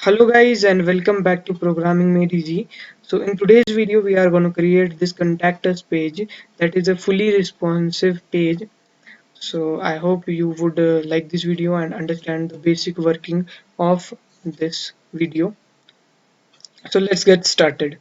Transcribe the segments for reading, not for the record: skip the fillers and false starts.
Hello guys and welcome back to Programming Made Easy. So in today's video we are going to create this contact us page that is a fully responsive page. So I hope you would like this video and understand the basic working of this video. So let's get started.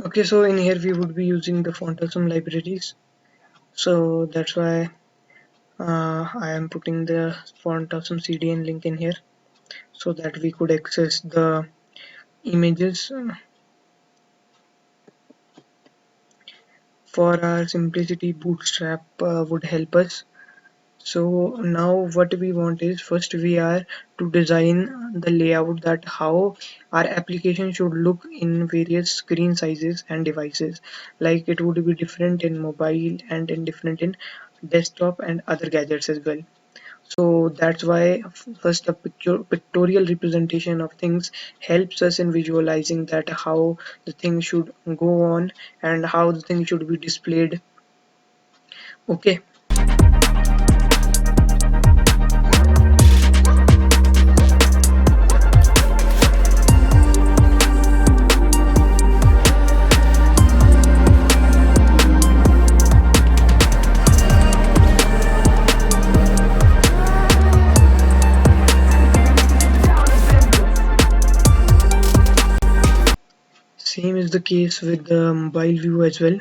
Okay, so in here we would be using the font awesome libraries. So that's why I am putting the font awesome CDN link in here so that we could access the images. For our simplicity, bootstrap would help us. So now what we want is, first we are to design the layout, that how our application should look in various screen sizes and devices. Like it would be different in mobile and in different in desktop and other gadgets as well. So that's why first a pictorial representation of things helps us in visualizing that how the thing should go on and how the thing should be displayed. Okay. Same is the case with the mobile view as well.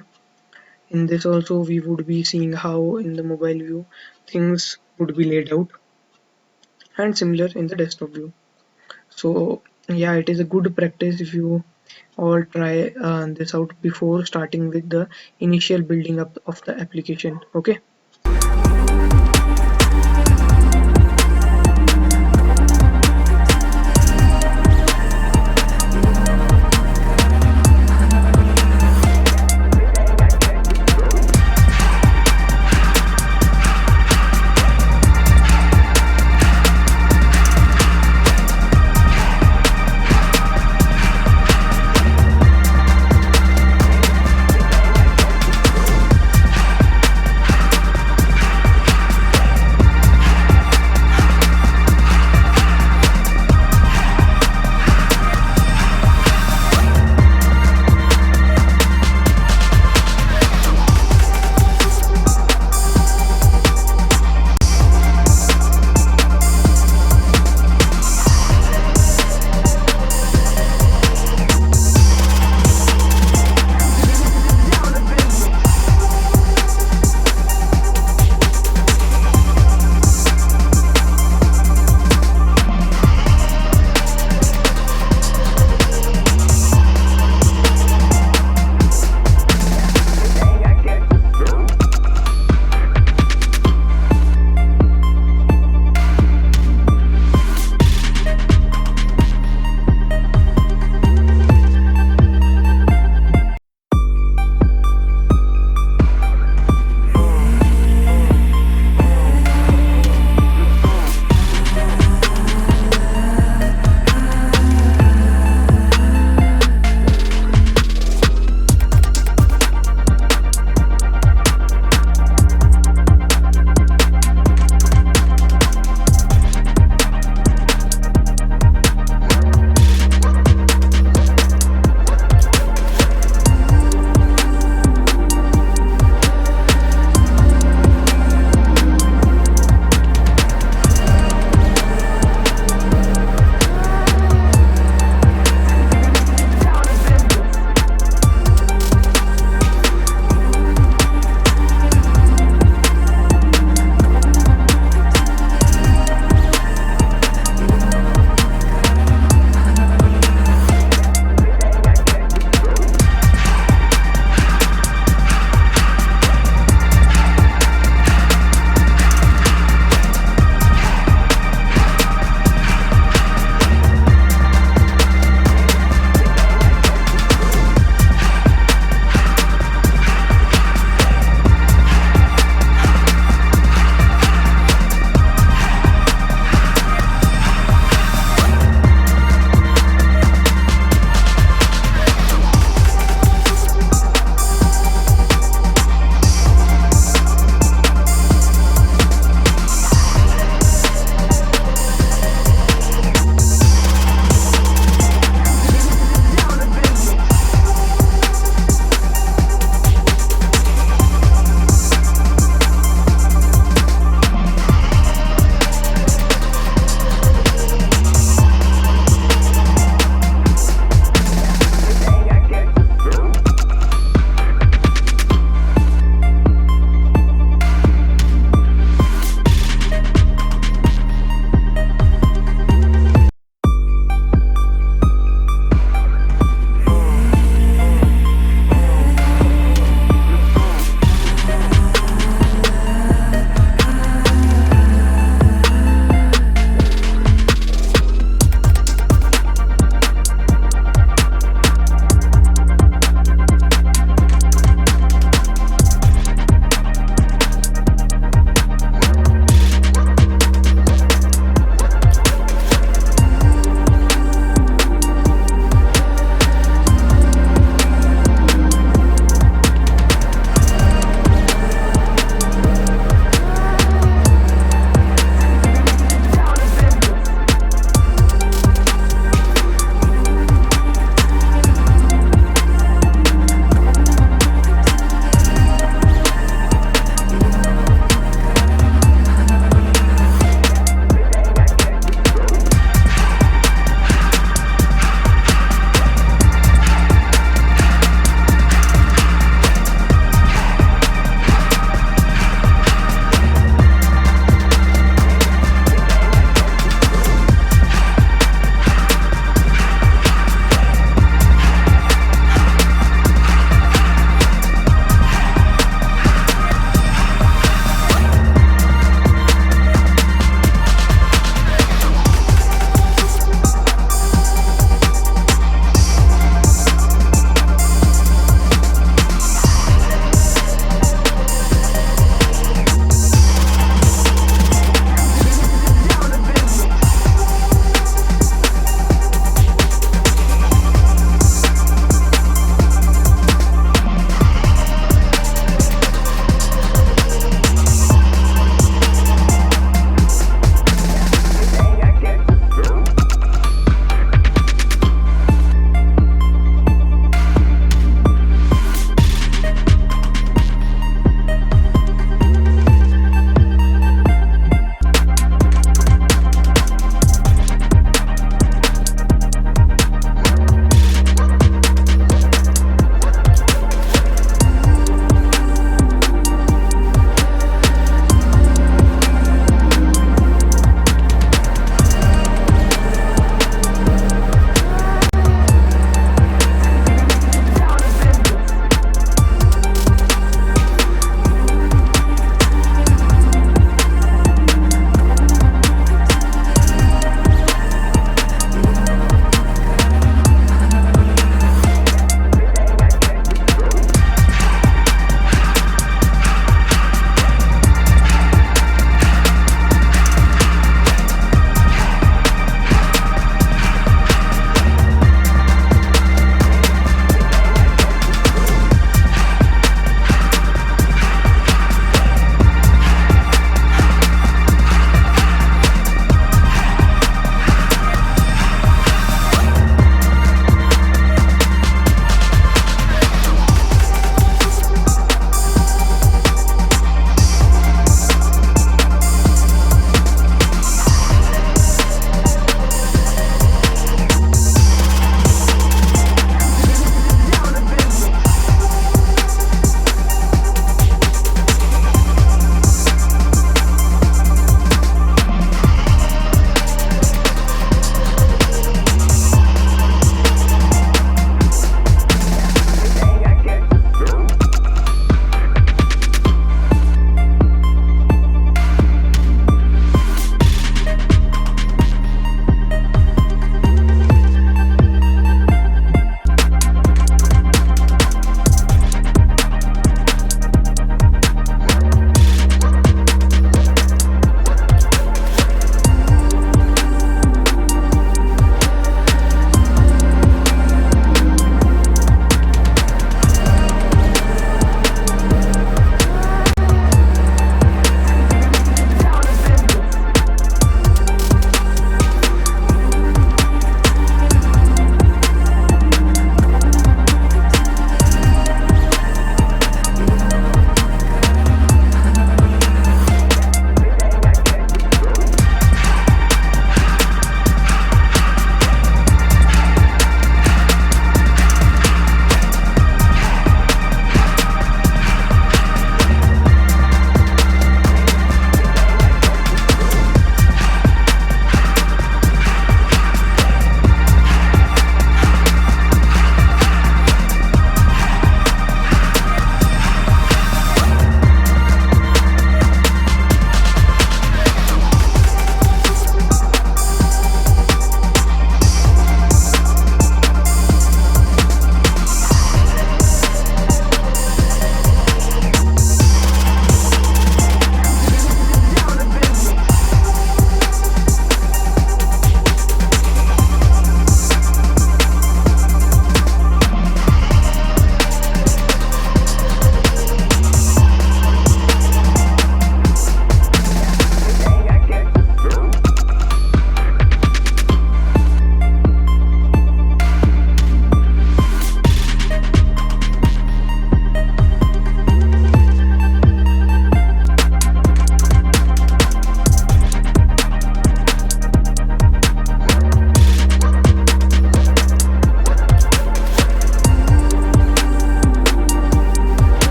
In this also we would be seeing how in the mobile view things would be laid out, and similar in the desktop view. So yeah, it is a good practice if you all try this out before starting with the initial building up of the application. Okay.